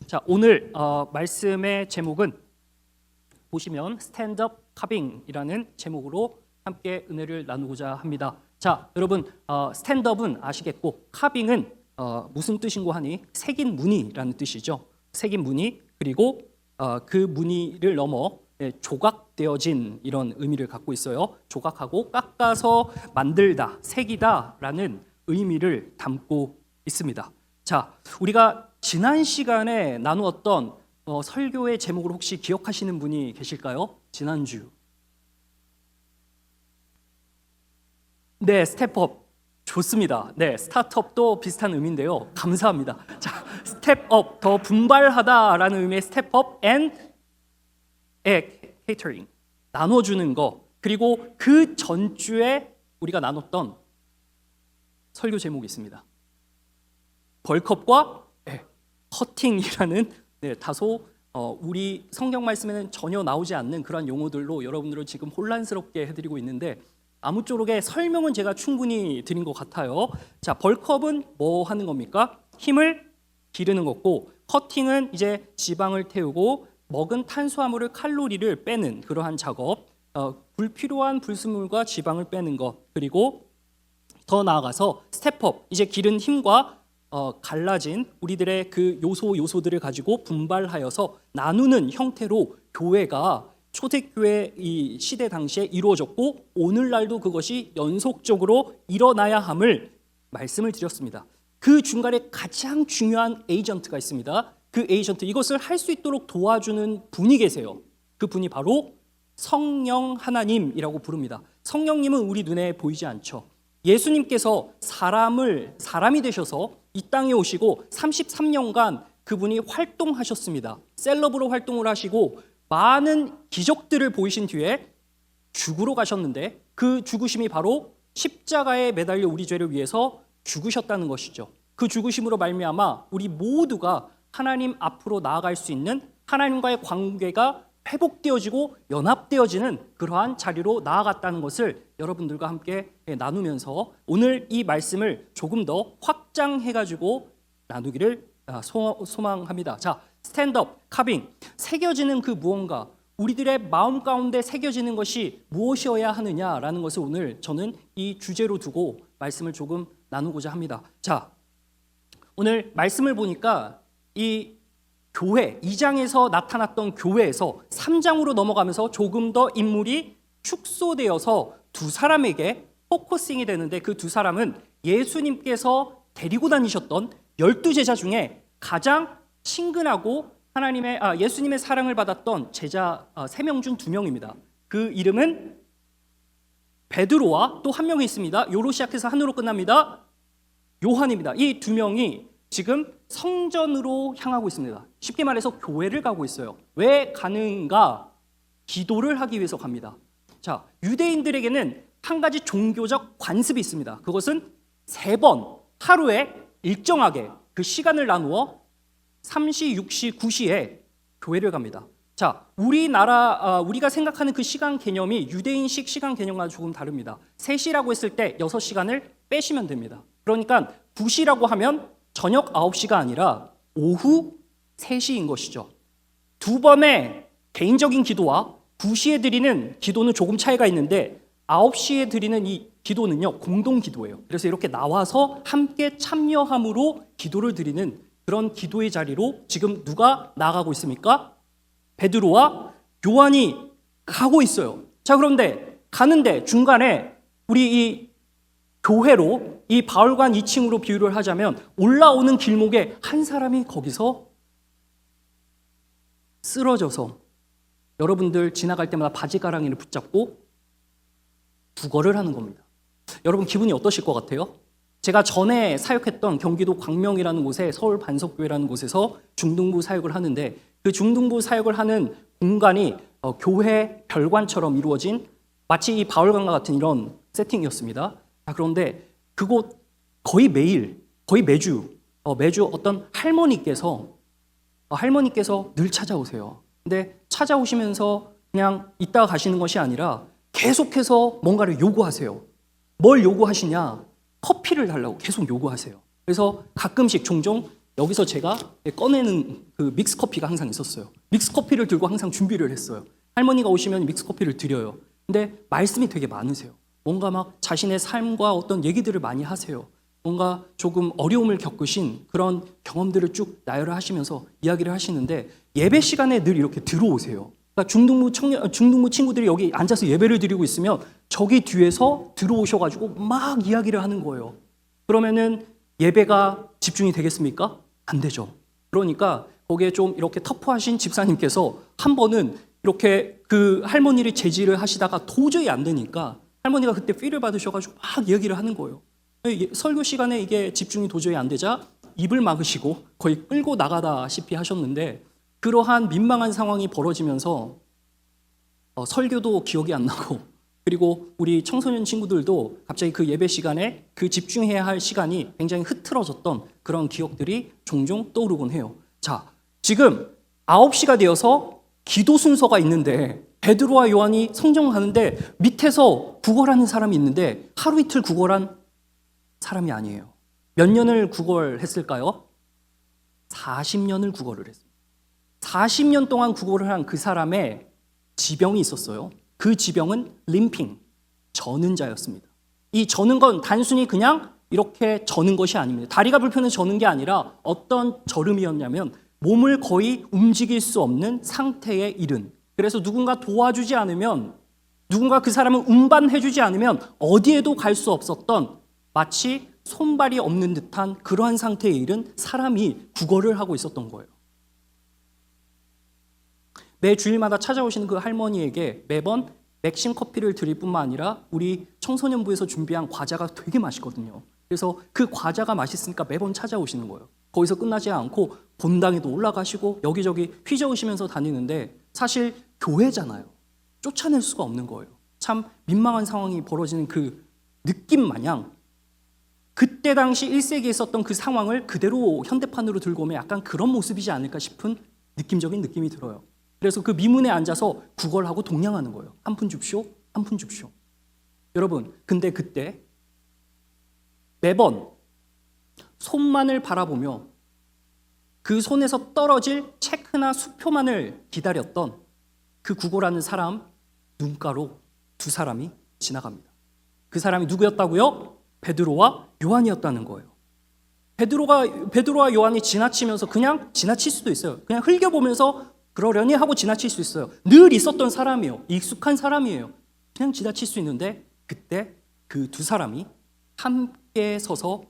자, 오늘 말씀의 제목은 보시면 스탠드업 카빙이라는 제목으로 함께 은혜를 나누고자 합니다. 자, 여러분 스탠드업은 아시겠고 카빙은 무슨 뜻인고 하니 새긴 무늬라는 뜻이죠. 새긴 무늬 그리고 그 무늬를 넘어 조각되어진 이런 의미를 갖고 있어요. 조각하고 깎아서 만들다, 새기다라는 의미를 담고 있습니다. 자, 우리가 지난 시간에 나누었던 설교의 제목을 혹시 기억하시는 분이 계실까요? 지난주. 네, 스텝업. 좋습니다. 네, 스타트업도 비슷한 의미인데요. 감사합니다. 자, 스텝업, 더 분발하다라는 의미의 스텝업 앤 케이터링, 나눠주는 거. 그리고 그 전주에 우리가 나눴던 설교 제목이 있습니다. 벌컵과 커팅이라는 다소 우리 성경 말씀에는 전혀 나오지 않는 그런 용어들로 여러분들을 지금 혼란스럽게 해드리고 있는데 아무쪼록의 설명은 제가 충분히 드린 것 같아요. 자, 벌컵은 뭐 하는 겁니까? 힘을 기르는 거고, 커팅은 이제 지방을 태우고 먹은 탄수화물을 칼로리를 빼는 그러한 작업, 불필요한 불순물과 지방을 빼는 것, 그리고 더 나아가서 스텝업, 이제 기른 힘과 갈라진 우리들의 그 요소들을 가지고 분발하여서 나누는 형태로 교회가 초대교회 이 시대 당시에 이루어졌고 오늘날도 그것이 연속적으로 일어나야 함을 말씀을 드렸습니다. 그 중간에 가장 중요한 에이전트가 있습니다. 그 에이전트, 이것을 할 수 있도록 도와주는 분이 계세요. 그 분이 바로 성령 하나님이라고 부릅니다. 성령님은 우리 눈에 보이지 않죠. 예수님께서 사람이 되셔서 이 땅에 오시고 33년간 그분이 활동하셨습니다. 셀럽으로 활동을 하시고 많은 기적들을 보이신 뒤에 죽으러 가셨는데 그 죽으심이 바로 십자가에 매달려 우리 죄를 위해서 죽으셨다는 것이죠. 그 죽으심으로 말미암아 우리 모두가 하나님 앞으로 나아갈 수 있는 하나님과의 관계가 회복되어지고 연합되어지는 그러한 자리로 나아갔다는 것을 여러분들과 함께 나누면서 오늘 이 말씀을 조금 더 확장해가지고 나누기를 소망합니다. 자, 스탠드업, 카빙, 새겨지는 그 무언가, 우리들의 마음 가운데 새겨지는 것이 무엇이어야 하느냐라는 것을 오늘 저는 이 주제로 두고 말씀을 조금 나누고자 합니다. 자, 오늘 말씀을 보니까 이 교회 2장에서 나타났던 교회에서 3장으로 넘어가면서 조금 더 인물이 축소되어서 두 사람에게 포커싱이 되는데 그 두 사람은 예수님께서 데리고 다니셨던 12제자 중에 가장 친근하고 예수님의 사랑을 받았던 제자 3명 중 2명입니다. 그 이름은 베드로와 또 한 명이 있습니다. 요로 시작해서 한으로 끝납니다. 요한입니다. 이 두 명이 지금 성전으로 향하고 있습니다. 쉽게 말해서 교회를 가고 있어요. 왜 가는가? 기도를 하기 위해서 갑니다. 자, 유대인들에게는 한 가지 종교적 관습이 있습니다. 그것은 3번 하루에 일정하게 그 시간을 나누어 3시, 6시, 9시에 교회를 갑니다. 자, 우리가 생각하는 그 시간 개념이 유대인식 시간 개념과 조금 다릅니다. 3시라고 했을 때 6시간을 빼시면 됩니다. 그러니까 9시라고 하면 저녁 9시가 아니라 오후 3시인 것이죠. 두 번의 개인적인 기도와 9시에 드리는 기도는 조금 차이가 있는데 9시에 드리는 이 기도는요, 공동 기도예요. 그래서 이렇게 나와서 함께 참여함으로 기도를 드리는 그런 기도의 자리로 지금 누가 나아가고 있습니까? 베드로와 요한이 가고 있어요. 자, 그런데 가는데 중간에 우리 이 교회로 이 바울관 2층으로 비유를 하자면 올라오는 길목에 한 사람이 거기서 쓰러져서 여러분들 지나갈 때마다 바지가랑이를 붙잡고 구걸을 하는 겁니다. 여러분 기분이 어떠실 것 같아요? 제가 전에 사역했던 경기도 광명이라는 곳에 서울 반석교회라는 곳에서 중등부 사역을 하는데 그 중등부 사역을 하는 공간이 교회 별관처럼 이루어진 마치 이 바울관과 같은 이런 세팅이었습니다. 그런데 그곳 거의 매주 어떤 할머니께서 늘 찾아오세요. 근데 찾아오시면서 그냥 있다가 가시는 것이 아니라 계속해서 뭔가를 요구하세요. 뭘 요구하시냐? 커피를 달라고 계속 요구하세요. 그래서 가끔씩 종종 여기서 제가 꺼내는 그 믹스커피가 항상 있었어요. 믹스커피를 들고 항상 준비를 했어요. 할머니가 오시면 믹스커피를 드려요. 근데 말씀이 되게 많으세요. 뭔가 막 자신의 삶과 어떤 얘기들을 많이 하세요. 뭔가 조금 어려움을 겪으신 그런 경험들을 쭉 나열을 하시면서 이야기를 하시는데 예배 시간에 늘 이렇게 들어오세요. 그러니까 중등부 친구들이 여기 앉아서 예배를 드리고 있으면 저기 뒤에서 들어오셔가지고 막 이야기를 하는 거예요. 그러면은 예배가 집중이 되겠습니까? 안 되죠. 그러니까 거기에 좀 이렇게 터프하신 집사님께서 한 번은 이렇게 그 할머니를 제지를 하시다가 도저히 안 되니까 할머니가 그때 필을 받으셔가지고 막 이야기를 하는 거예요. 설교 시간에 이게 집중이 도저히 안 되자 입을 막으시고 거의 끌고 나가다시피 하셨는데 그러한 민망한 상황이 벌어지면서 설교도 기억이 안 나고 그리고 우리 청소년 친구들도 갑자기 그 예배 시간에 그 집중해야 할 시간이 굉장히 흐트러졌던 그런 기억들이 종종 떠오르곤 해요. 자, 지금 9시가 되어서 기도 순서가 있는데 베드로와 요한이 성경 가는데 밑에서 구걸하는 사람이 있는데 하루 이틀 구걸한 사람이 아니에요. 몇 년을 구걸했을까요? 40년을 구걸을 했습니다. 40년 동안 구걸을 한 그 사람의 지병이 있었어요. 그 지병은 림핑, 저는 자였습니다. 이 저는 건 단순히 그냥 이렇게 저는 것이 아닙니다. 다리가 불편해서 저는 게 아니라 어떤 저름이었냐면 몸을 거의 움직일 수 없는 상태에 이른, 그래서 누군가 도와주지 않으면, 누군가 그 사람을 운반해주지 않으면 어디에도 갈 수 없었던 마치 손발이 없는 듯한 그러한 상태에 이른 사람이 구걸을 하고 있었던 거예요. 매 주일마다 찾아오시는 그 할머니에게 매번 맥심 커피를 드릴 뿐만 아니라 우리 청소년부에서 준비한 과자가 되게 맛있거든요. 그래서 그 과자가 맛있으니까 매번 찾아오시는 거예요. 거기서 끝나지 않고 본당에도 올라가시고 여기저기 휘저으시면서 다니는데 사실 교회잖아요. 쫓아낼 수가 없는 거예요. 참 민망한 상황이 벌어지는 그 느낌 마냥 그때 당시 1세기에 있었던 그 상황을 그대로 현대판으로 들고 오면 약간 그런 모습이지 않을까 싶은 느낌적인 느낌이 들어요. 그래서 그 미문에 앉아서 구걸하고 동냥하는 거예요. 한 푼 줍쇼, 한 푼 줍쇼. 여러분, 근데 그때 매번 손만을 바라보며 그 손에서 떨어질 체크나 수표만을 기다렸던 그 구걸하는 사람 눈가로 두 사람이 지나갑니다. 그 사람이 누구였다고요? 베드로와 요한이었다는 거예요. 베드로와 요한이 지나치면서 그냥 지나칠 수도 있어요. 그냥 흘겨보면서 그러려니 하고 지나칠 수 있어요. 늘 있었던 사람이에요. 익숙한 사람이에요. 그냥 지나칠 수 있는데 그때 그 두 사람이 함께 서서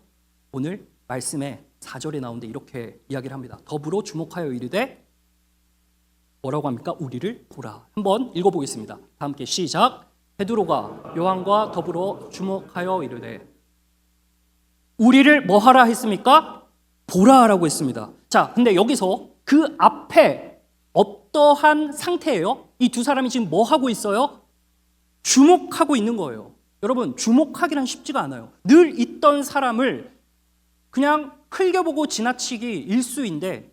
오늘 말씀에 4절에 나오는데 이렇게 이야기를 합니다. 더불어 주목하여 이르되 뭐라고 합니까? 우리를 보라. 한번 읽어보겠습니다. 다 함께 시작. 베드로가 요한과 더불어 주목하여 이르되 우리를 뭐 하라 했습니까? 보라 하라고 했습니다. 자, 근데 여기서 그 앞에 어떠한 상태예요? 이 두 사람이 지금 뭐 하고 있어요? 주목하고 있는 거예요. 여러분, 주목하기란 쉽지가 않아요. 늘 있던 사람을 그냥 흘겨보고 지나치기 일수인데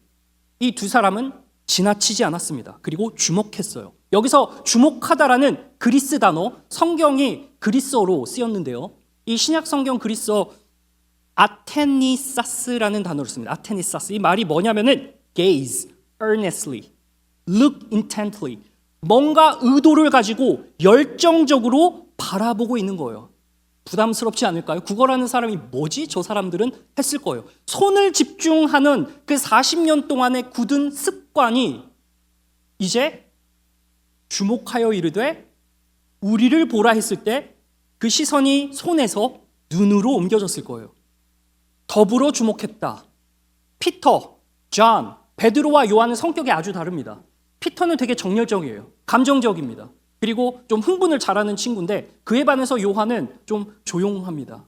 이 두 사람은 지나치지 않았습니다. 그리고 주목했어요. 여기서 주목하다라는 그리스 단어, 성경이 그리스어로 쓰였는데요. 이 신약 성경 그리스어 아테니사스라는 단어를 씁니다. 아테니사스. 이 말이 뭐냐면은 gaze, earnestly, look intently. 뭔가 의도를 가지고 열정적으로 바라보고 있는 거예요. 부담스럽지 않을까요? 구걸하는 사람이 뭐지? 저 사람들은 했을 거예요. 손을 집중하는 그 40년 동안의 굳은 습관이 이제 주목하여 이르되 우리를 보라 했을 때 그 시선이 손에서 눈으로 옮겨졌을 거예요. 더불어 주목했다. 피터, 존, 베드로와 요한은 성격이 아주 다릅니다. 피터는 되게 정열적이에요. 감정적입니다. 그리고 좀 흥분을 잘하는 친구인데 그에 반해서 요한은 좀 조용합니다.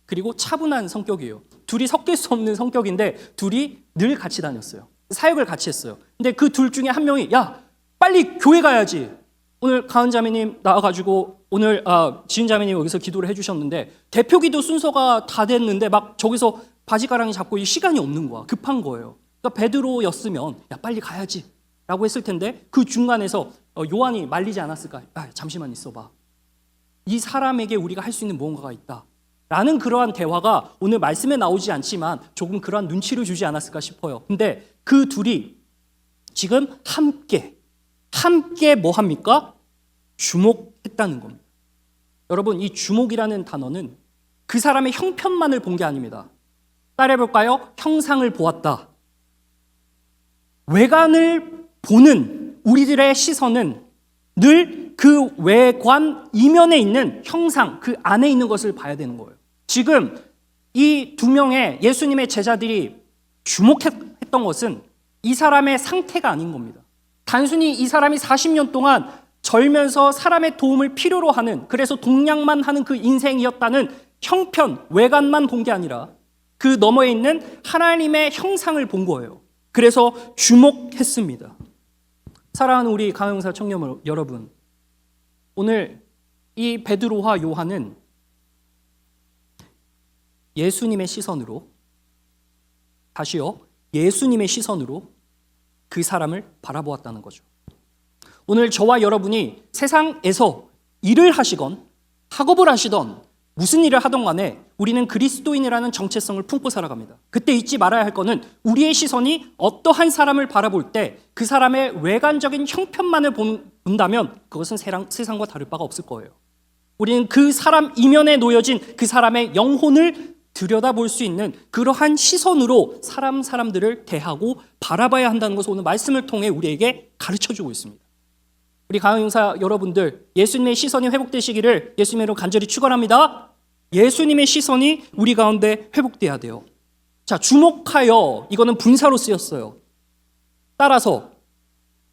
그리고 차분한 성격이에요. 둘이 섞일 수 없는 성격인데 둘이 늘 같이 다녔어요. 사역을 같이 했어요. 근데 그 둘 중에 한 명이 야 빨리 교회 가야지. 오늘 가은 자매님 나와가지고 오늘 지은 자매님 여기서 기도를 해주셨는데 대표 기도 순서가 다 됐는데 막 저기서 바지가랑이 잡고 이 시간이 없는 거야. 급한 거예요. 그러니까 베드로였으면 야 빨리 가야지 라고 했을 텐데 그 중간에서 요한이 말리지 않았을까? 잠시만 있어봐. 이 사람에게 우리가 할 수 있는 무언가가 있다. 라는 그러한 대화가 오늘 말씀에 나오지 않지만 조금 그러한 눈치를 주지 않았을까 싶어요. 근데 그 둘이 지금 함께 뭐 합니까? 주목했다는 겁니다. 여러분, 이 주목이라는 단어는 그 사람의 형편만을 본 게 아닙니다. 따라해볼까요? 형상을 보았다. 외관을 보는 우리들의 시선은 늘 그 외관 이면에 있는 형상, 그 안에 있는 것을 봐야 되는 거예요. 지금 이 두 명의 예수님의 제자들이 주목했던 것은 이 사람의 상태가 아닌 겁니다. 단순히 이 사람이 40년 동안 절면서 사람의 도움을 필요로 하는, 그래서 동냥만 하는 그 인생이었다는 형편, 외관만 본 게 아니라 그 너머에 있는 하나님의 형상을 본 거예요. 그래서 주목했습니다. 사랑하는 우리 강영사 청년 여러분, 오늘 이 베드로와 요한은 예수님의 시선으로, 다시요, 예수님의 시선으로 그 사람을 바라보았다는 거죠. 오늘 저와 여러분이 세상에서 일을 하시건 학업을 하시던 무슨 일을 하던 간에 우리는 그리스도인이라는 정체성을 품고 살아갑니다. 그때 잊지 말아야 할 것은 우리의 시선이 어떠한 사람을 바라볼 때 그 사람의 외관적인 형편만을 본다면 그것은 세상과 다를 바가 없을 거예요. 우리는 그 사람 이면에 놓여진 그 사람의 영혼을 들여다볼 수 있는 그러한 시선으로 사람들을 대하고 바라봐야 한다는 것을 오늘 말씀을 통해 우리에게 가르쳐주고 있습니다. 우리 강영사 여러분들, 예수님의 시선이 회복되시기를 예수님으로 간절히 축원합니다. 예수님의 시선이 우리 가운데 회복돼야 돼요. 자, 주목하여, 이거는 분사로 쓰였어요. 따라서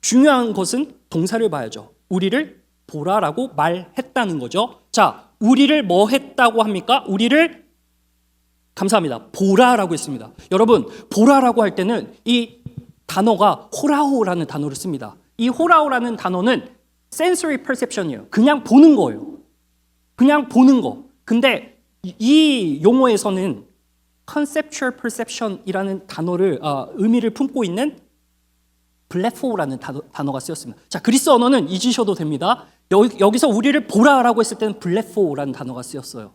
중요한 것은 동사를 봐야죠. 우리를 보라라고 말했다는 거죠. 자, 우리를 뭐 했다고 합니까? 우리를, 감사합니다, 보라라고 했습니다. 여러분, 보라라고 할 때는 이 단어가 호라오라는 단어를 씁니다. 이 호라오라는 단어는 sensory perception이에요. 그냥 보는 거예요. 그냥 보는 거. 근데 이 용어에서는 conceptual perception이라는 단어를 의미를 품고 있는 블레포라는 단어가 쓰였습니다. 자, 그리스 언어는 잊으셔도 됩니다. 여기서 우리를 보라라고 했을 때는 블레포라는 단어가 쓰였어요.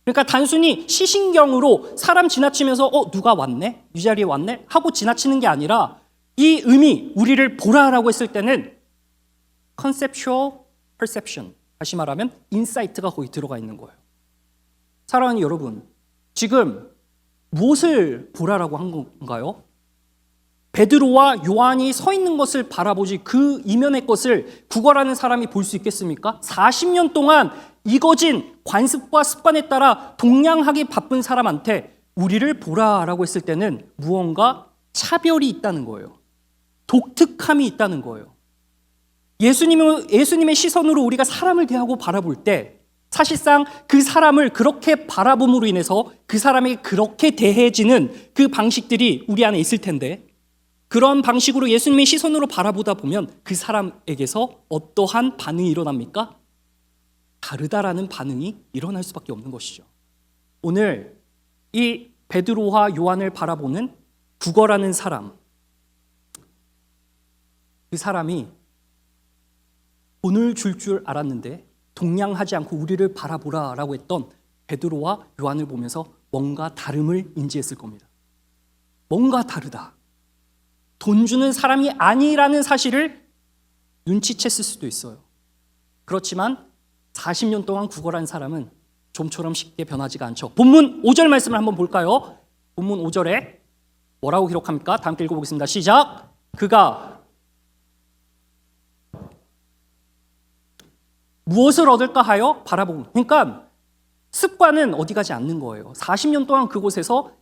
그러니까 단순히 시신경으로 사람 지나치면서 누가 왔네? 이 자리에 왔네? 하고 지나치는 게 아니라 이 의미, 우리를 보라라고 했을 때는 conceptual perception, 다시 말하면 인사이트가 거기 들어가 있는 거예요. 사랑하는 여러분, 지금 무엇을 보라라고 한 건가요? 베드로와 요한이 서 있는 것을 바라보지 그 이면의 것을 구걸하는 사람이 볼 수 있겠습니까? 40년 동안 이거진 관습과 습관에 따라 동냥하기 바쁜 사람한테 우리를 보라라고 했을 때는 무언가 차별이 있다는 거예요. 독특함이 있다는 거예요. 예수님의 시선으로 우리가 사람을 대하고 바라볼 때 사실상 그 사람을 그렇게 바라봄으로 인해서 그 사람에게 그렇게 대해지는 그 방식들이 우리 안에 있을 텐데, 그런 방식으로 예수님의 시선으로 바라보다 보면 그 사람에게서 어떠한 반응이 일어납니까? 다르다라는 반응이 일어날 수밖에 없는 것이죠. 오늘 이 베드로와 요한을 바라보는 구걸하는 사람, 그 사람이 돈을 줄 알았는데 동냥하지 않고 우리를 바라보라라고 했던 베드로와 요한을 보면서 뭔가 다름을 인지했을 겁니다. 뭔가 다르다. 돈 주는 사람이 아니라는 사실을 눈치챘을 수도 있어요. 그렇지만 40년 동안 구걸한 사람은 좀처럼 쉽게 변하지가 않죠. 본문 5절 말씀을 한번 볼까요? 본문 5절에 뭐라고 기록합니까? 다 함께 읽어보겠습니다. 시작! 그가 무엇을 얻을까 하여 바라보고, 그러니까 습관은 어디 가지 않는 거예요. 40년 동안 그곳에서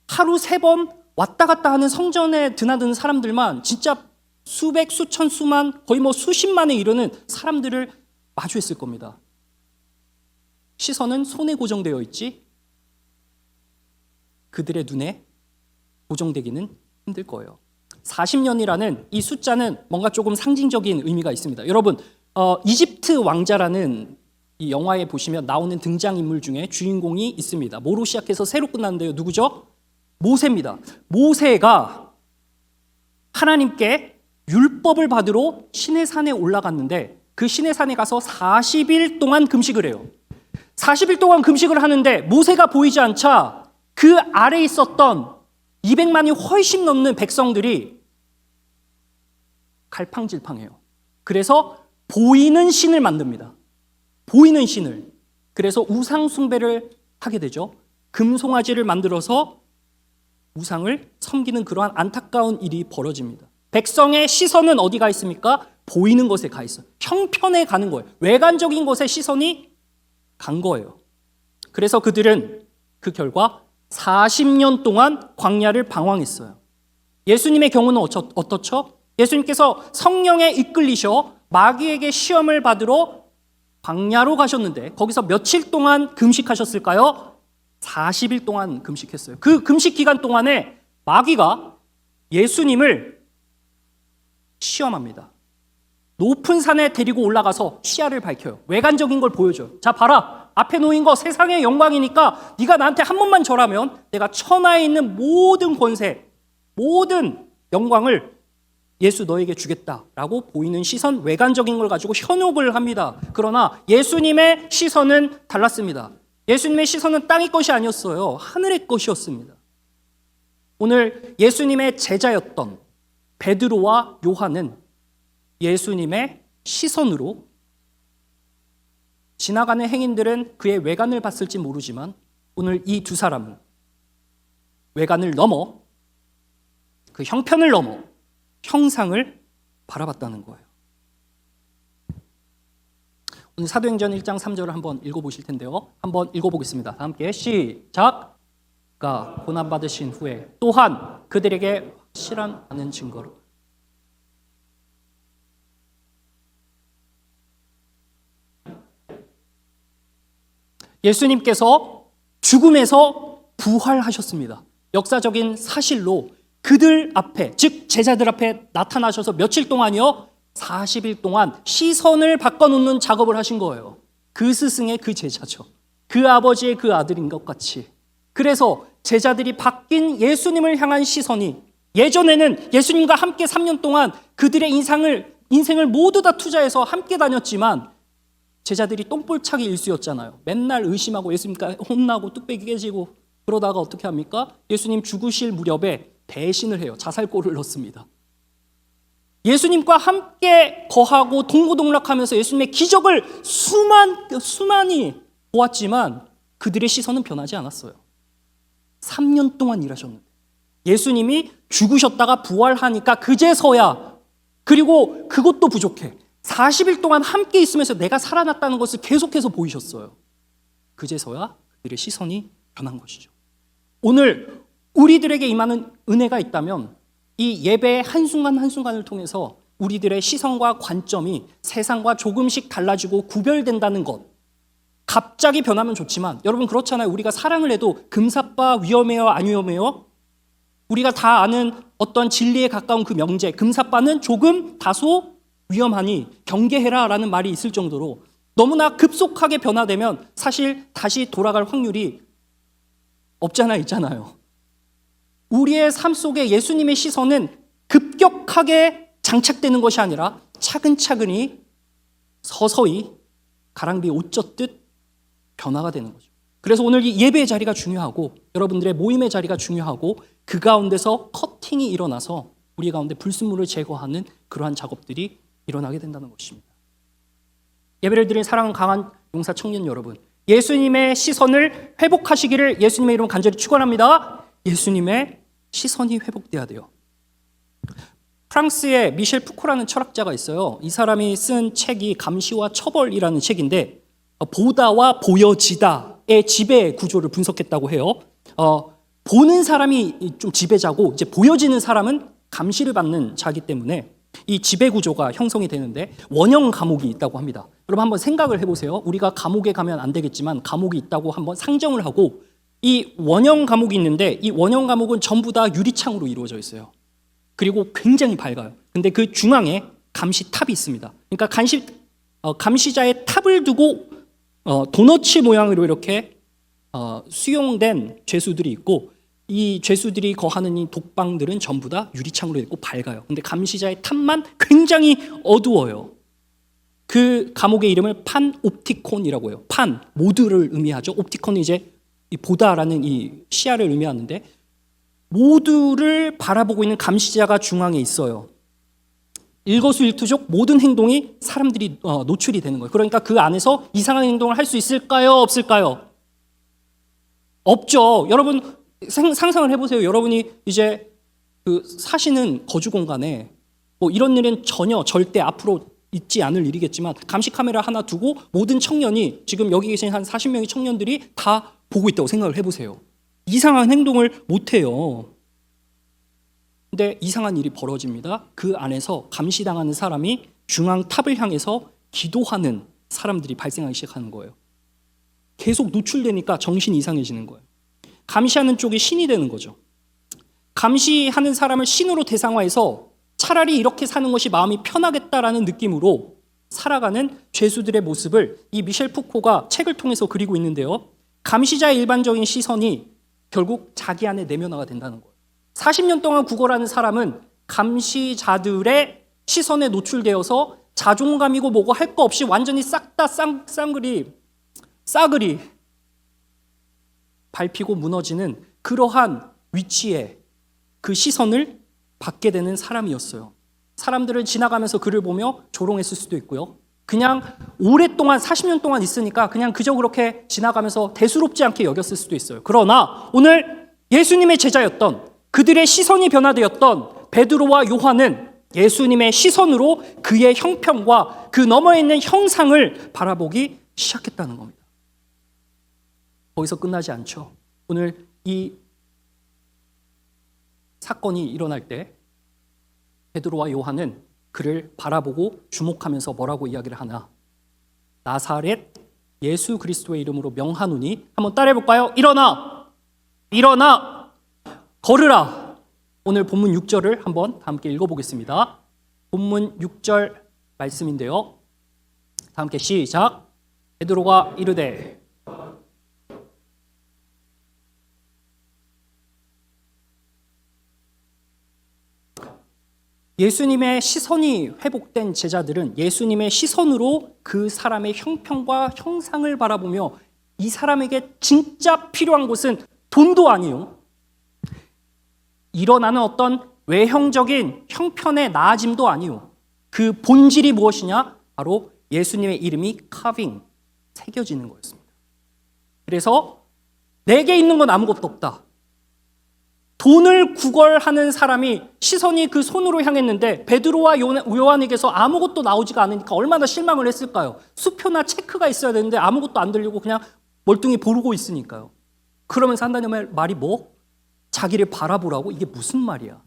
하루 3번 왔다 갔다 하는 성전에 드나드는 사람들만 진짜 수백, 수천, 수만, 거의 수십만에 이르는 사람들을 마주했을 겁니다. 시선은 손에 고정되어 있지 그들의 눈에 고정되기는 힘들 거예요. 40년이라는 이 숫자는 뭔가 조금 상징적인 의미가 있습니다. 여러분, 이집트 왕자라는 이 영화에 보시면 나오는 등장인물 중에 주인공이 있습니다. 뭐로 시작해서 새로 끝났는데요. 누구죠? 모세입니다. 모세가 하나님께 율법을 받으러 시내산에 올라갔는데 그 시내산에 가서 40일 동안 금식을 해요. 40일 동안 금식을 하는데 모세가 보이지 않자 그 아래에 있었던 200만이 훨씬 넘는 백성들이 갈팡질팡해요. 그래서 보이는 신을 만듭니다. 보이는 신을. 그래서 우상 숭배를 하게 되죠. 금송아지를 만들어서 우상을 섬기는 그러한 안타까운 일이 벌어집니다. 백성의 시선은 어디가 있습니까? 보이는 것에 가 있어요. 형편에 가는 거예요. 외관적인 것에 시선이 간 거예요. 그래서 그들은 그 결과 40년 동안 광야를 방황했어요. 예수님의 경우는 어떻죠? 예수님께서 성령에 이끌리셔 마귀에게 시험을 받으러 광야로 가셨는데 거기서 며칠 동안 금식하셨을까요? 40일 동안 금식했어요. 그 금식 기간 동안에 마귀가 예수님을 시험합니다. 높은 산에 데리고 올라가서 시야를 밝혀요. 외관적인 걸 보여줘요. 자, 봐라. 앞에 놓인 거 세상의 영광이니까 네가 나한테 한 번만 절하면 내가 천하에 있는 모든 권세, 모든 영광을 예수 너에게 주겠다라고 보이는 시선, 외관적인 걸 가지고 현혹을 합니다. 그러나 예수님의 시선은 달랐습니다. 예수님의 시선은 땅의 것이 아니었어요. 하늘의 것이었습니다. 오늘 예수님의 제자였던 베드로와 요한은 예수님의 시선으로 지나가는 행인들은 그의 외관을 봤을지 모르지만 오늘 이 두 사람은 외관을 넘어 그 형편을 넘어 형상을 바라봤다는 거예요. 오늘 사도행전 1장 3절을 한번 읽어보실 텐데요. 한번 읽어보겠습니다. 다 함께 시작. 가 고난받으신 후에 또한 그들에게 확실한 많은 증거로 예수님께서 죽음에서 부활하셨습니다. 역사적인 사실로 그들 앞에, 즉 제자들 앞에 나타나셔서 며칠 동안이요? 40일 동안 시선을 바꿔놓는 작업을 하신 거예요. 그 스승의 그 제자죠. 그 아버지의 그 아들인 것 같이. 그래서 제자들이 바뀐 예수님을 향한 시선이 예전에는 예수님과 함께 3년 동안 그들의 인생을 모두 다 투자해서 함께 다녔지만 제자들이 똥볼차기 일수였잖아요. 맨날 의심하고 예수님과 혼나고 뚝배기 깨지고 그러다가 어떻게 합니까? 예수님 죽으실 무렵에 배신을 해요. 자살골을 넣습니다. 예수님과 함께 거하고 동고동락하면서 예수님의 기적을 수많이 보았지만 그들의 시선은 변하지 않았어요. 3년 동안 일하셨는데 예수님이 죽으셨다가 부활하니까 그제서야, 그리고 그것도 부족해, 40일 동안 함께 있으면서 내가 살아났다는 것을 계속해서 보이셨어요. 그제서야 그들의 시선이 변한 것이죠. 오늘 우리들에게 임하는 은혜가 있다면 이 예배의 한순간 한순간을 통해서 우리들의 시선과 관점이 세상과 조금씩 달라지고 구별된다는 것. 갑자기 변하면 좋지만 여러분 그렇잖아요. 우리가 사랑을 해도 금사빠 위험해요, 안 위험해요? 우리가 다 아는 어떤 진리에 가까운 그 명제, 금사빠는 조금 다소 위험하니 경계해라 라는 말이 있을 정도로 너무나 급속하게 변화되면 사실 다시 돌아갈 확률이 없지 않아 있잖아요. 우리의 삶 속에 예수님의 시선은 급격하게 장착되는 것이 아니라 차근차근히 서서히 가랑비에 옷 젖듯 변화가 되는 거죠. 그래서 오늘 이 예배의 자리가 중요하고 여러분들의 모임의 자리가 중요하고 그 가운데서 커팅이 일어나서 우리 가운데 불순물을 제거하는 그러한 작업들이 일어나게 된다는 것입니다. 예배를 드린 사랑하는 강한 용사 청년 여러분, 예수님의 시선을 회복하시기를 예수님의 이름 간절히 축원합니다. 예수님의 시선이 회복돼야 돼요. 프랑스의 미셸 푸코라는 철학자가 있어요. 이 사람이 쓴 책이 감시와 처벌이라는 책인데 보다와 보여지다의 지배 구조를 분석했다고 해요. 보는 사람이 좀 지배자고 이제 보여지는 사람은 감시를 받는 자이기 때문에 이 지배 구조가 형성이 되는데 원형 감옥이 있다고 합니다. 여러분 한번 생각을 해보세요. 우리가 감옥에 가면 안 되겠지만 감옥이 있다고 한번 상정을 하고 이 원형 감옥이 있는데 이 원형 감옥은 전부 다 유리창으로 이루어져 있어요. 그리고 굉장히 밝아요. 근데 그 중앙에 감시탑이 있습니다. 그러니까 감시자의 탑을 두고 도너츠 모양으로 이렇게 수용된 죄수들이 있고 이 죄수들이 거하는 이 독방들은 전부 다 유리창으로 있고 밝아요. 근데 감시자의 탑만 굉장히 어두워요. 그 감옥의 이름을 판옵티콘이라고 해요. 판, 모두를 의미하죠. 옵티콘은 이제 이 보다라는 이 시야를 의미하는데, 모두를 바라보고 있는 감시자가 중앙에 있어요. 일거수일투족 모든 행동이 사람들이 노출이 되는 거예요. 그러니까 그 안에서 이상한 행동을 할 수 있을까요? 없을까요? 없죠. 여러분 상상을 해보세요. 여러분이 이제 그 사시는 거주 공간에 뭐 이런 일은 전혀 절대 앞으로 있지 않을 일이겠지만 감시 카메라 하나 두고 모든 청년이, 지금 여기 계신 한 40명의 청년들이 다 보고 있다고 생각을 해보세요. 이상한 행동을 못해요. 근데 이상한 일이 벌어집니다. 그 안에서 감시당하는 사람이 중앙 탑을 향해서 기도하는 사람들이 발생하기 시작하는 거예요. 계속 노출되니까 정신이 이상해지는 거예요. 감시하는 쪽이 신이 되는 거죠. 감시하는 사람을 신으로 대상화해서 차라리 이렇게 사는 것이 마음이 편하겠다라는 느낌으로 살아가는 죄수들의 모습을 이 미셸 푸코가 책을 통해서 그리고 있는데요. 감시자의 일반적인 시선이 결국 자기 안에 내면화가 된다는 거예요. 40년 동안 구걸하는 사람은 감시자들의 시선에 노출되어서 자존감이고 뭐고 할 거 없이 완전히 싹 다 싸그리 밟히고 무너지는 그러한 위치에 그 시선을 받게 되는 사람이었어요. 사람들을 지나가면서 그를 보며 조롱했을 수도 있고요. 그냥 오랫동안 40년 동안 있으니까 그냥 그저 그렇게 지나가면서 대수롭지 않게 여겼을 수도 있어요. 그러나 오늘 예수님의 제자였던, 그들의 시선이 변화되었던 베드로와 요한은 예수님의 시선으로 그의 형편과 그 너머에 있는 형상을 바라보기 시작했다는 겁니다. 거기서 끝나지 않죠. 오늘 이 사건이 일어날 때 베드로와 요한은 그를 바라보고 주목하면서 뭐라고 이야기를 하나? 나사렛 예수 그리스도의 이름으로 명하노니, 한번 따라해 볼까요? 일어나 걸으라. 오늘 본문 6절을 한번 다 함께 읽어보겠습니다. 본문 6절 말씀인데요. 다 함께 시작. 베드로가 이르되 예수님의 시선이 회복된 제자들은 예수님의 시선으로 그 사람의 형편과 형상을 바라보며 이 사람에게 진짜 필요한 것은 돈도 아니요, 일어나는 어떤 외형적인 형편의 나아짐도 아니요, 그 본질이 무엇이냐? 바로 예수님의 이름이 카빙, 새겨지는 거였습니다. 그래서 내게 있는 건 아무것도 없다. 돈을 구걸하는 사람이 시선이 그 손으로 향했는데 베드로와 요한에게서 아무것도 나오지가 않으니까 얼마나 실망을 했을까요? 수표나 체크가 있어야 되는데 아무것도 안 들리고 그냥 멀뚱히 보고 있으니까요. 그러면서 한다는 말이 뭐? 자기를 바라보라고? 이게 무슨 말이야?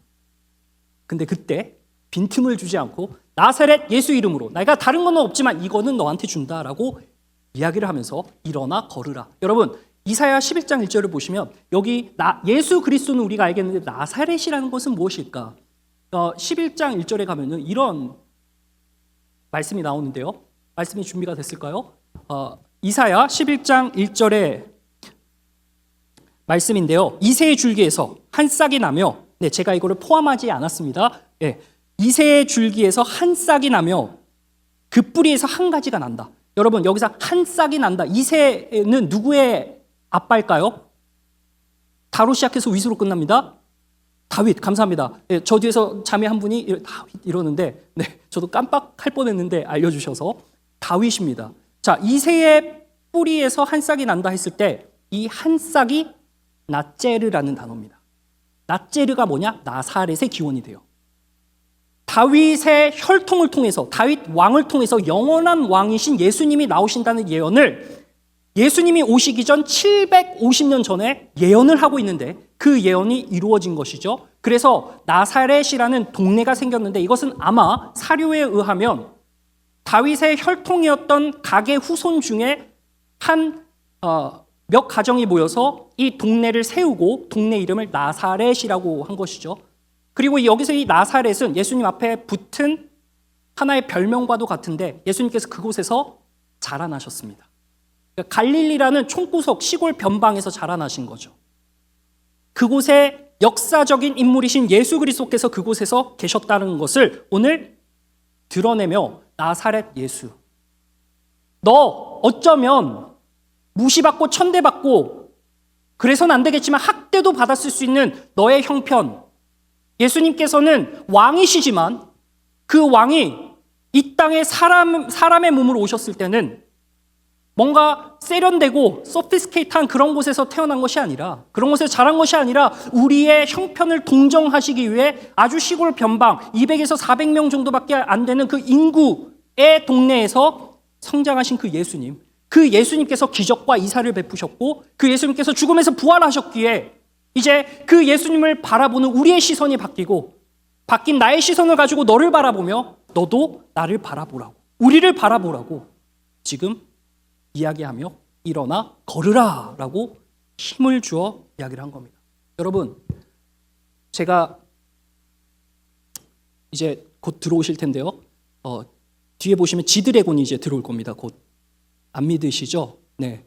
근데 그때 빈틈을 주지 않고 나사렛 예수 이름으로, 내가 다른 건 없지만 이거는 너한테 준다라고 이야기를 하면서 일어나 걸으라. 여러분, 이사야 11장 1절을 보시면 여기 예수 그리스도는 우리가 알겠는데 나사렛이라는 것은 무엇일까? 11장 1절에 가면은 이런 말씀이 나오는데요. 말씀이 준비가 됐을까요? 이사야 11장 1절에 말씀인데요. 이새의 줄기에서 한 싹이 나며, 네, 제가 이거를 포함하지 않았습니다. 네, 이새의 줄기에서 한 싹이 나며 그 뿌리에서 한 가지가 난다. 여러분, 여기서 한 싹이 난다. 이새는 누구의 아빠일까요? 다로 시작해서 위수로 끝납니다. 다윗, 감사합니다. 네, 저 뒤에서 자매 한 분이 다윗 이러는데, 네, 저도 깜빡할 뻔했는데 알려주셔서 다윗입니다. 자, 이새의 뿌리에서 한 싹이 난다 했을 때 이 한 싹이 낫제르라는 단어입니다. 낫제르가 뭐냐? 나사렛의 기원이 돼요. 다윗의 혈통을 통해서, 다윗 왕을 통해서 영원한 왕이신 예수님이 나오신다는 예언을 예수님이 오시기 전 750년 전에 예언을 하고 있는데 그 예언이 이루어진 것이죠. 그래서 나사렛이라는 동네가 생겼는데 이것은 아마 사료에 의하면 다윗의 혈통이었던 가계 후손 중에 몇 가정이 모여서 이 동네를 세우고 동네 이름을 나사렛이라고 한 것이죠. 그리고 여기서 이 나사렛은 예수님 앞에 붙은 하나의 별명과도 같은데 예수님께서 그곳에서 자라나셨습니다. 그러니까 갈릴리라는 총구석 시골 변방에서 자라나신 거죠. 그곳에 역사적인 인물이신 예수 그리스도께서 그곳에서 계셨다는 것을 오늘 드러내며 나사렛 예수, 너 어쩌면 무시받고 천대받고 그래서는 안 되겠지만 학대도 받았을 수 있는 너의 형편. 예수님께서는 왕이시지만 그 왕이 이 땅에 사람의 몸으로 오셨을 때는 뭔가 세련되고 소피스케이트한 그런 곳에서 태어난 것이 아니라, 그런 곳에서 자란 것이 아니라 우리의 형편을 동정하시기 위해 아주 시골 변방 200에서 400명 정도밖에 안 되는 그 인구의 동네에서 성장하신 그 예수님, 그 예수님께서 기적과 이사를 베푸셨고 그 예수님께서 죽음에서 부활하셨기에 이제 그 예수님을 바라보는 우리의 시선이 바뀌고, 바뀐 나의 시선을 가지고 너를 바라보며 너도 나를 바라보라고, 우리를 바라보라고 지금 이야기하며 일어나 걸으라 라고 힘을 주어 이야기를 한 겁니다. 여러분, 제가 이제 곧 들어오실 텐데요. 뒤에 보시면 지드래곤이 이제 들어올 겁니다. 곧. 안 믿으시죠? 네.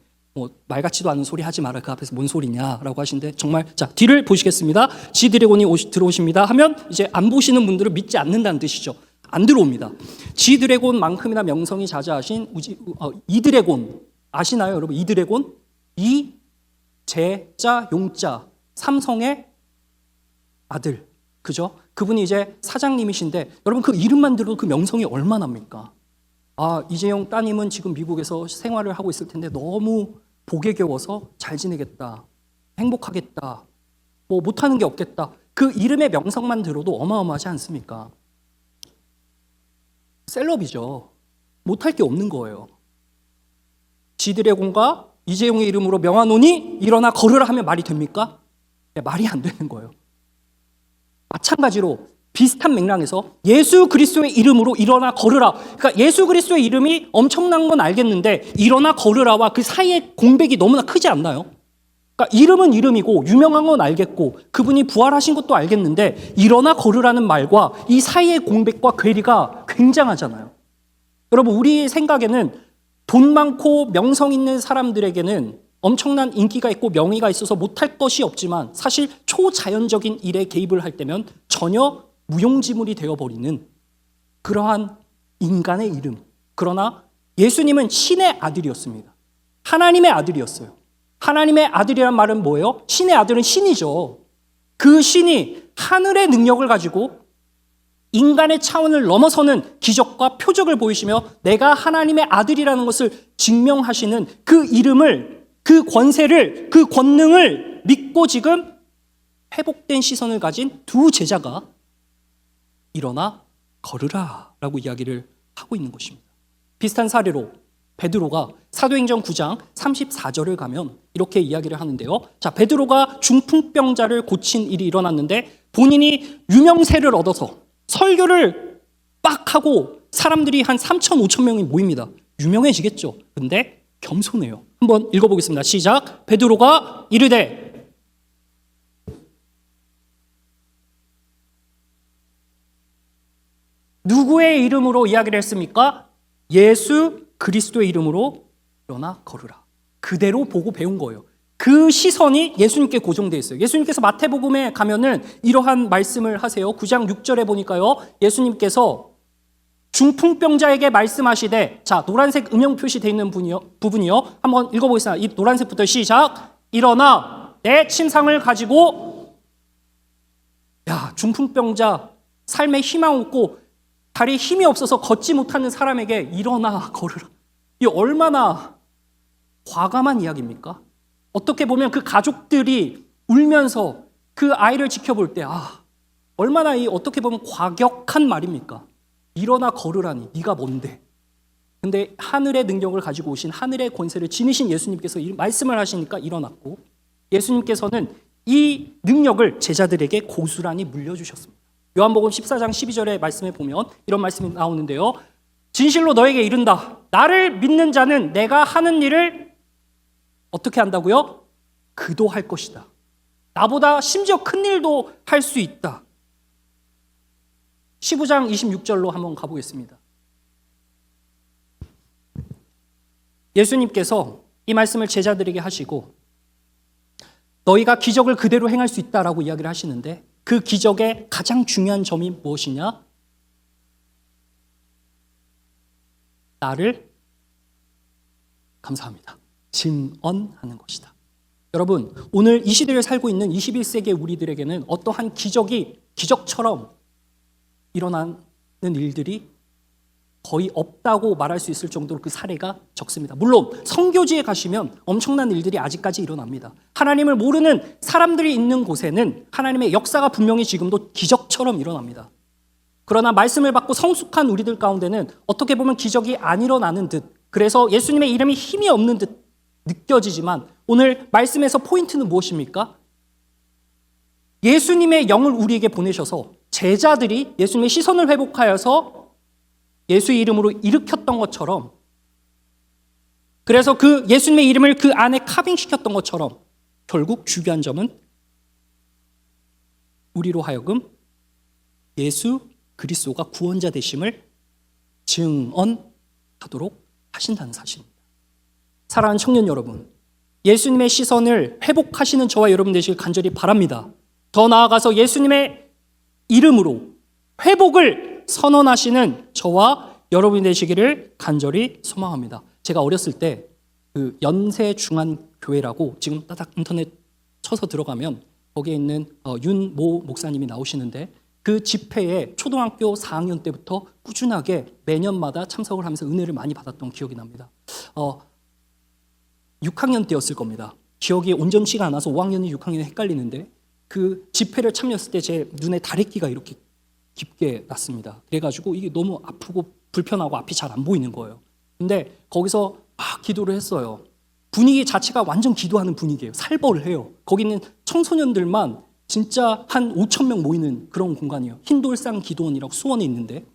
말 같지도 않은 소리 하지 마라. 그 앞에서 뭔 소리냐라고 하시는데, 정말 자 뒤를 보시겠습니다. 지드래곤이 들어오십니다 하면 이제 안 보시는 분들은 믿지 않는다는 뜻이죠. 안 들어옵니다. 지드래곤만큼이나 명성이 자자하신 이드래곤 아시나요, 여러분? 이드래곤, 이 제자 용자 삼성의 아들, 그죠? 그분이 이제 사장님이신데 여러분 그 이름만 들어도 그 명성이 얼마나입니까? 이재용 따님은 지금 미국에서 생활을 하고 있을 텐데 너무 복에 겨워서 잘 지내겠다, 행복하겠다, 뭐 못하는 게 없겠다. 그 이름의 명성만 들어도 어마어마하지 않습니까? 셀럽이죠. 못할 게 없는 거예요. 지드래곤과 이재용의 이름으로 명하노니 일어나 걸으라 하면 말이 됩니까? 네, 말이 안 되는 거예요. 마찬가지로 비슷한 맥락에서 예수 그리스도의 이름으로 일어나 걸으라. 그러니까 예수 그리스도의 이름이 엄청난 건 알겠는데 일어나 걸으라와 그 사이의 공백이 너무나 크지 않나요? 그러니까 이름은 이름이고 유명한 건 알겠고 그분이 부활하신 것도 알겠는데 일어나 걸으라는 말과 이 사이의 공백과 괴리가 굉장하잖아요. 여러분, 우리 생각에는 돈 많고 명성 있는 사람들에게는 엄청난 인기가 있고 명예가 있어서 못할 것이 없지만 사실 초자연적인 일에 개입을 할 때면 전혀 무용지물이 되어버리는 그러한 인간의 이름. 그러나 예수님은 신의 아들이었습니다. 하나님의 아들이었어요. 하나님의 아들이란 말은 뭐예요? 신의 아들은 신이죠. 그 신이 하늘의 능력을 가지고 인간의 차원을 넘어서는 기적과 표적을 보이시며 내가 하나님의 아들이라는 것을 증명하시는 그 이름을, 그 권세를, 그 권능을 믿고 지금 회복된 시선을 가진 두 제자가 일어나 걸으라 라고 이야기를 하고 있는 것입니다. 비슷한 사례로 베드로가 사도행전 9장 34절을 가면 이렇게 이야기를 하는데요. 자, 베드로가 중풍병자를 고친 일이 일어났는데 본인이 유명세를 얻어서 설교를 빡 하고 사람들이 한 3천, 5천 명이 모입니다. 유명해지겠죠. 근데 겸손해요. 한번 읽어보겠습니다. 시작. 베드로가 이르되 누구의 이름으로 이야기를 했습니까? 예수 그리스도의 이름으로 일어나 걸으라. 그대로 보고 배운 거예요. 그 시선이 예수님께 고정되어 있어요. 예수님께서 마태복음에 가면은 이러한 말씀을 하세요. 9장 6절에 보니까요. 예수님께서 중풍병자에게 말씀하시되, 자, 노란색 음영 표시되어 있는 부분이요. 한번 읽어보겠습니다. 이 노란색부터 시작. 일어나 내 침상을 가지고, 중풍병자 삶에 희망 없고 다리에 힘이 없어서 걷지 못하는 사람에게 일어나 걸으라. 이 얼마나 과감한 이야기입니까? 어떻게 보면 그 가족들이 울면서 그 아이를 지켜볼 때 얼마나 어떻게 보면 과격한 말입니까? 일어나 걸으라니 네가 뭔데? 근데 하늘의 능력을 가지고 오신 하늘의 권세를 지니신 예수님께서 이 말씀을 하시니까 일어났고, 예수님께서는 이 능력을 제자들에게 고스란히 물려주셨습니다. 요한복음 14장 12절의 말씀에 보면 이런 말씀이 나오는데요. 진실로 너에게 이른다. 나를 믿는 자는 내가 하는 일을 어떻게 한다고요? 그도 할 것이다. 나보다 심지어 큰 일도 할 수 있다. 15장 26절로 한번 가보겠습니다. 예수님께서 이 말씀을 제자들에게 하시고 너희가 기적을 그대로 행할 수 있다라고 이야기를 하시는데 그 기적의 가장 중요한 점이 무엇이냐? 나를 감사합니다. 증언하는 것이다. 여러분, 오늘 이 시대를 살고 있는 21세기의 우리들에게는 어떠한 기적이 기적처럼 일어나는 일들이 거의 없다고 말할 수 있을 정도로 그 사례가 적습니다. 물론 선교지에 가시면 엄청난 일들이 아직까지 일어납니다. 하나님을 모르는 사람들이 있는 곳에는 하나님의 역사가 분명히 지금도 기적처럼 일어납니다. 그러나 말씀을 받고 성숙한 우리들 가운데는 어떻게 보면 기적이 안 일어나는 듯, 그래서 예수님의 이름이 힘이 없는 듯 느껴지지만 오늘 말씀에서 포인트는 무엇입니까? 예수님의 영을 우리에게 보내셔서 제자들이 예수님의 시선을 회복하여서 예수의 이름으로 일으켰던 것처럼, 그래서 그 예수님의 이름을 그 안에 카빙시켰던 것처럼 결국 중요한 점은 우리로 하여금 예수 그리스도가 구원자 되심을 증언하도록 하신다는 사실입니다. 사랑하는 청년 여러분, 예수님의 시선을 회복하시는 저와 여러분 되시길 간절히 바랍니다. 더 나아가서 예수님의 이름으로 회복을 선언하시는 저와 여러분이 되시기를 간절히 소망합니다. 제가 어렸을 때 그 연세중앙교회라고 지금 따닥 인터넷 쳐서 들어가면 거기에 있는 윤모 목사님이 나오시는데 그 집회에 초등학교 4학년 때부터 꾸준하게 매년마다 참석을 하면서 은혜를 많이 받았던 기억이 납니다. 6학년 때였을 겁니다. 기억이 온전치가 않아서 5학년이 6학년이 헷갈리는데 그 집회를 참여했을 때 제 눈에 다래끼가 이렇게 깊게 났습니다. 그래가지고 이게 너무 아프고 불편하고 앞이 잘 안 보이는 거예요. 근데 거기서 막 기도를 했어요. 분위기 자체가 완전 기도하는 분위기예요. 살벌해요. 거기 있는 청소년들만 진짜 한 5천 명 모이는 그런 공간이에요. 흰돌상 기도원이라고 수원에 있는데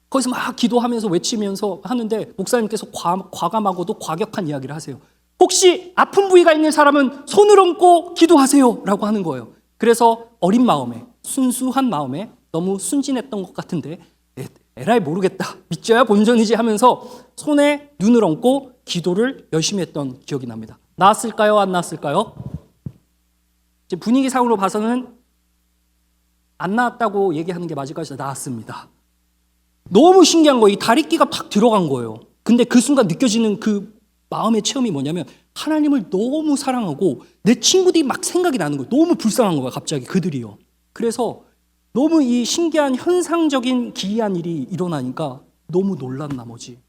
거기서 막 기도하면서 외치면서 하는데 목사님께서 과감하고도 과격한 이야기를 하세요. 혹시 아픈 부위가 있는 사람은 손을 얹고 기도하세요 라고 하는 거예요. 그래서 어린 마음에, 순수한 마음에 너무 순진했던 것 같은데 에라이 모르겠다, 믿져야 본전이지 하면서 손에 눈을 얹고 기도를 열심히 했던 기억이 납니다. 나았을까요? 안 나았을까요? 이제 분위기상으로 봐서는 안 나았다고 얘기하는 게 맞을까요? 나았습니다. 너무 신기한 거예요. 이 다리끼가 팍 들어간 거예요. 근데 그 순간 느껴지는 그 마음의 체험이 뭐냐면 하나님을 너무 사랑하고 내 친구들이 막 생각이 나는 거예요. 너무 불쌍한 거예요. 갑자기 그들이요. 그래서 너무 이 신기한 현상적인 기이한 일이 일어나니까 너무 놀란 나머지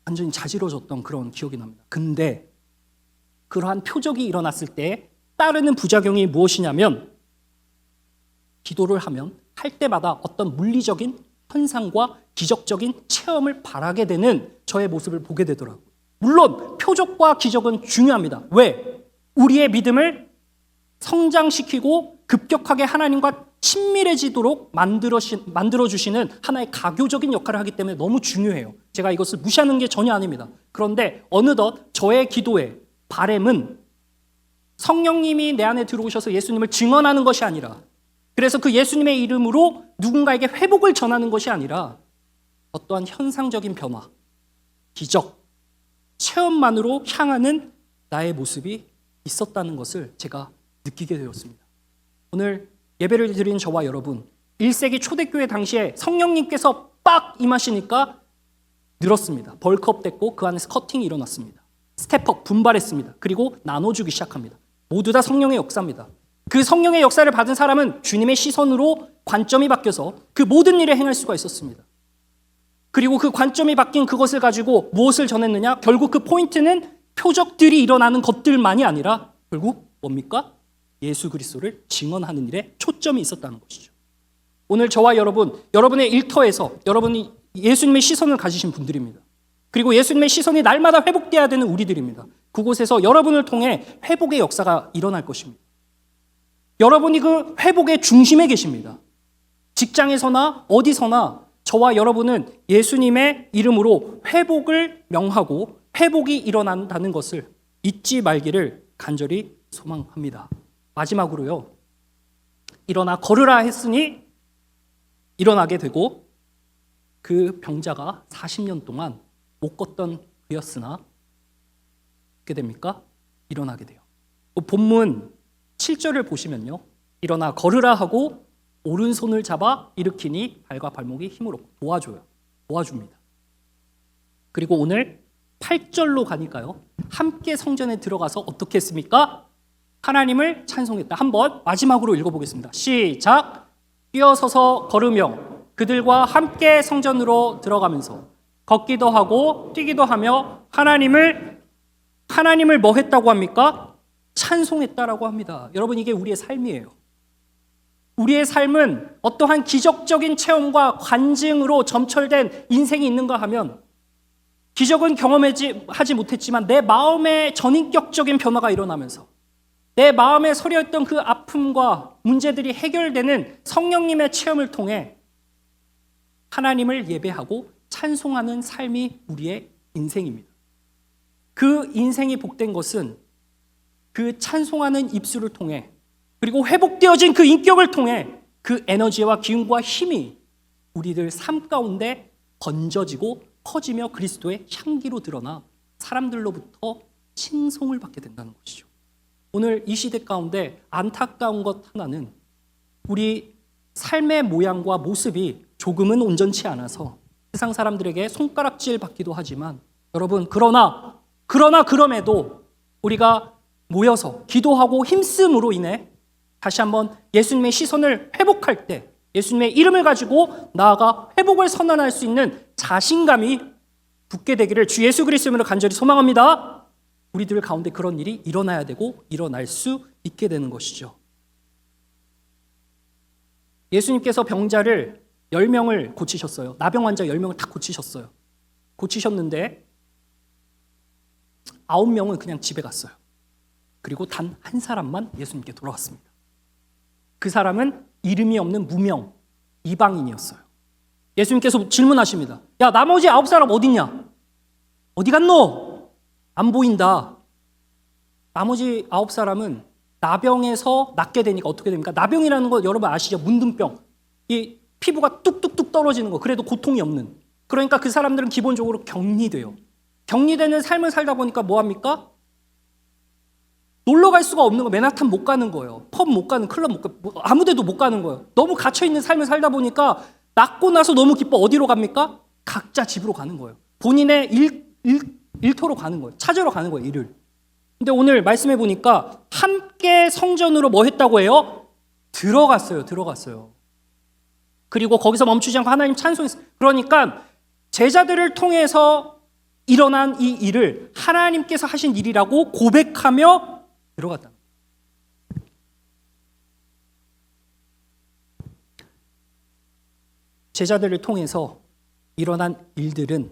완전히 자지러졌던 그런 기억이 납니다. 근데 그러한 표적이 일어났을 때 따르는 부작용이 무엇이냐면 기도를 하면 할 때마다 어떤 물리적인 현상과 기적적인 체험을 바라게 되는 저의 모습을 보게 되더라고요. 물론 표적과 기적은 중요합니다. 왜? 우리의 믿음을 성장시키고 급격하게 하나님과 친밀해지도록 만들어주시는 하나의 가교적인 역할을 하기 때문에 너무 중요해요. 제가 이것을 무시하는 게 전혀 아닙니다. 그런데 어느덧 저의 기도의 바램은 성령님이 내 안에 들어오셔서 예수님을 증언하는 것이 아니라, 그래서 그 예수님의 이름으로 누군가에게 회복을 전하는 것이 아니라 어떠한 현상적인 변화, 기적, 체험만으로 향하는 나의 모습이 있었다는 것을 제가 느끼게 되었습니다. 오늘 예배를 드린 저와 여러분, 1세기 초대교회 당시에 성령님께서 빡 임하시니까 늘었습니다. 벌크업 됐고 그 안에서 커팅이 일어났습니다. 스텝업, 분발했습니다. 그리고 나눠주기 시작합니다. 모두 다 성령의 역사입니다. 그 성령의 역사를 받은 사람은 주님의 시선으로 관점이 바뀌어서 그 모든 일을 행할 수가 있었습니다. 그리고 그 관점이 바뀐 그것을 가지고 무엇을 전했느냐? 결국 그 포인트는 표적들이 일어나는 것들만이 아니라 결국 뭡니까? 예수 그리스도를 증언하는 일에 초점이 있었다는 것이죠. 오늘 저와 여러분, 여러분의 일터에서 여러분이 예수님의 시선을 가지신 분들입니다. 그리고 예수님의 시선이 날마다 회복돼야 되는 우리들입니다. 그곳에서 여러분을 통해 회복의 역사가 일어날 것입니다. 여러분이 그 회복의 중심에 계십니다. 직장에서나 어디서나 저와 여러분은 예수님의 이름으로 회복을 명하고 회복이 일어난다는 것을 잊지 말기를 간절히 소망합니다. 마지막으로요, 일어나 걸으라 했으니 일어나게 되고 그 병자가 40년 동안 못 걷던 그였으나 어떻게 됩니까? 일어나게 돼요. 본문 7절을 보시면요, 일어나 걸으라 하고 오른손을 잡아 일으키니 발과 발목이 힘으로 도와줍니다. 그리고 오늘 8절로 가니까요. 함께 성전에 들어가서 어떻게 했습니까? 하나님을 찬송했다. 한번 마지막으로 읽어보겠습니다. 시작. 뛰어서서 걸으며 그들과 함께 성전으로 들어가면서 걷기도 하고 뛰기도 하며 하나님을 뭐 했다고 합니까? 찬송했다라고 합니다. 여러분, 이게 우리의 삶이에요. 우리의 삶은 어떠한 기적적인 체험과 관증으로 점철된 인생이 있는가 하면 기적은 경험하지 못했지만 내 마음의 전인격적인 변화가 일어나면서 내 마음에 서려있던 그 아픔과 문제들이 해결되는 성령님의 체험을 통해 하나님을 예배하고 찬송하는 삶이 우리의 인생입니다. 그 인생이 복된 것은 그 찬송하는 입술을 통해 그리고 회복되어진 그 인격을 통해 그 에너지와 기운과 힘이 우리들 삶 가운데 번져지고 커지며 그리스도의 향기로 드러나 사람들로부터 칭송을 받게 된다는 것이죠. 오늘 이 시대 가운데 안타까운 것 하나는 우리 삶의 모양과 모습이 조금은 온전치 않아서 세상 사람들에게 손가락질 받기도 하지만 여러분, 그럼에도 우리가 모여서 기도하고 힘쓰므로 인해 다시 한번 예수님의 시선을 회복할 때 예수님의 이름을 가지고 나아가 회복을 선언할 수 있는 자신감이 붙게 되기를 주 예수 그리스도로 간절히 소망합니다. 우리들 가운데 그런 일이 일어나야 되고 일어날 수 있게 되는 것이죠. 예수님께서 병자를 10명을 고치셨어요. 나병 환자 10명을 다 고치셨어요. 고치셨는데 9명은 그냥 집에 갔어요. 그리고 단 한 사람만 예수님께 돌아왔습니다. 그 사람은 이름이 없는 무명, 이방인이었어요. 예수님께서 질문하십니다. 야, 나머지 9사람 어딨냐? 어디 갔노? 안 보인다. 나머지 9사람은 나병에서 낫게 되니까 어떻게 됩니까? 나병이라는 거 여러분 아시죠? 문둥병. 이 피부가 뚝뚝뚝 떨어지는 거. 그래도 고통이 없는. 그러니까 그 사람들은 기본적으로 격리돼요. 격리되는 삶을 살다 보니까 뭐합니까? 놀러 갈 수가 없는 거. 맨하탄 못 가는 거예요. 펍 못 가는, 클럽 못 가는, 아무 데도 못 가는 거예요. 너무 갇혀있는 삶을 살다 보니까 낫고 나서 너무 기뻐. 어디로 갑니까? 각자 집으로 가는 거예요. 본인의 일터로 가는 거예요. 찾으러 가는 거예요, 일을. 근데 오늘 말씀해 보니까 함께 성전으로 뭐 했다고 해요? 들어갔어요. 그리고 거기서 멈추지 않고 하나님 찬송했어요. 그러니까 제자들을 통해서 일어난 이 일을 하나님께서 하신 일이라고 고백하며 들어갔다. 제자들을 통해서 일어난 일들은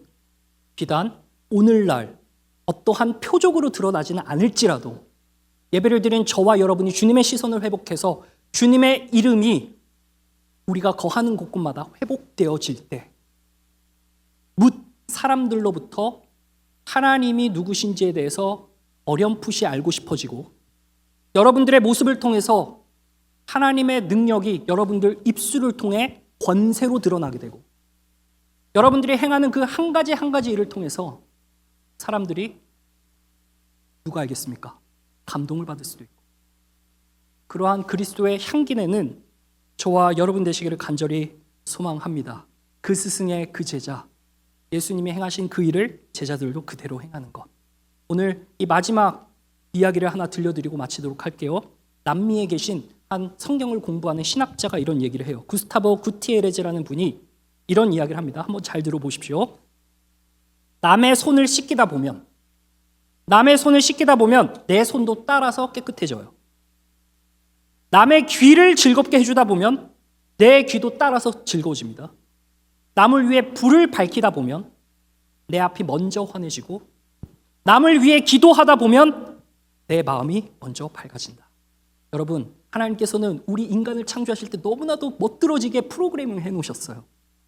비단 오늘날 어떠한 표적으로 드러나지는 않을지라도 예배를 드린 저와 여러분이 주님의 시선을 회복해서 주님의 이름이 우리가 거하는 곳곳마다 회복되어질 때 묻 사람들로부터 하나님이 누구신지에 대해서 어렴풋이 알고 싶어지고 여러분들의 모습을 통해서 하나님의 능력이 여러분들 입술을 통해 권세로 드러나게 되고 여러분들이 행하는 그 한 가지 일을 통해서 사람들이 누가 알겠습니까? 감동을 받을 수도 있고 그러한 그리스도의 향기내는 저와 여러분 되시기를 간절히 소망합니다. 그 스승의 그 제자 예수님이 행하신 그 일을 제자들도 그대로 행하는 것. 오늘 이 마지막 이야기를 하나 들려드리고 마치도록 할게요. 남미에 계신 한 성경을 공부하는 신학자가 이런 얘기를 해요. 구스타보 구티에레즈라는 분이 이런 이야기를 합니다. 한번 잘 들어보십시오. 남의 손을 씻기다 보면 내 손도 따라서 깨끗해져요. 남의 귀를 즐겁게 해주다 보면 내 귀도 따라서 즐거워집니다. 남을 위해 불을 밝히다 보면 내 앞이 먼저 환해지고 남을 위해 기도하다 보면 내 마음이 먼저 밝아진다. 여러분, 하나님께서는 우리 인간을 창조하실 때 너무나도 멋들어지게 프로그래밍을 해놓으셨어요.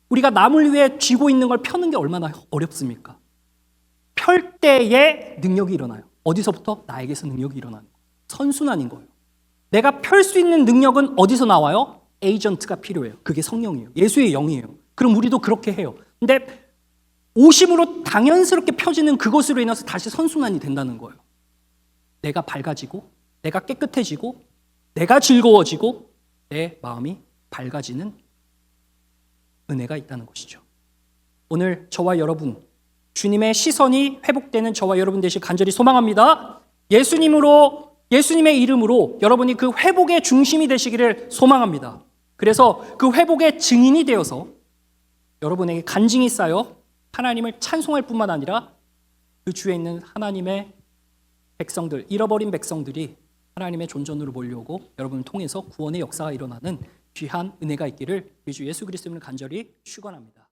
우리가 남을 위해 쥐고 있는 걸 펴는 게 얼마나 어렵습니까? 펼 때에 능력이 일어나요. 어디서부터? 나에게서 능력이 일어나는 거예요. 선순환인 거예요. 내가 펼 수 있는 능력은 어디서 나와요? 에이전트가 필요해요. 그게 성령이에요. 예수의 영이에요. 그럼 우리도 그렇게 해요. 근데 오심으로 당연스럽게 펴지는 그것으로 인해서 다시 선순환이 된다는 거예요. 내가 밝아지고 내가 깨끗해지고 내가 즐거워지고 내 마음이 밝아지는 은혜가 있다는 것이죠. 오늘 저와 여러분 주님의 시선이 회복되는 저와 여러분 되실 간절히 소망합니다. 예수님의 이름으로 여러분이 그 회복의 중심이 되시기를 소망합니다. 그래서 그 회복의 증인이 되어서 여러분에게 간증이 쌓여 하나님을 찬송할 뿐만 아니라 그 주에 있는 하나님의 백성들, 잃어버린 백성들이 하나님의 존전으로 몰려오고 여러분을 통해서 구원의 역사가 일어나는 귀한 은혜가 있기를 우리 주 예수 그리스도를 간절히 축원합니다.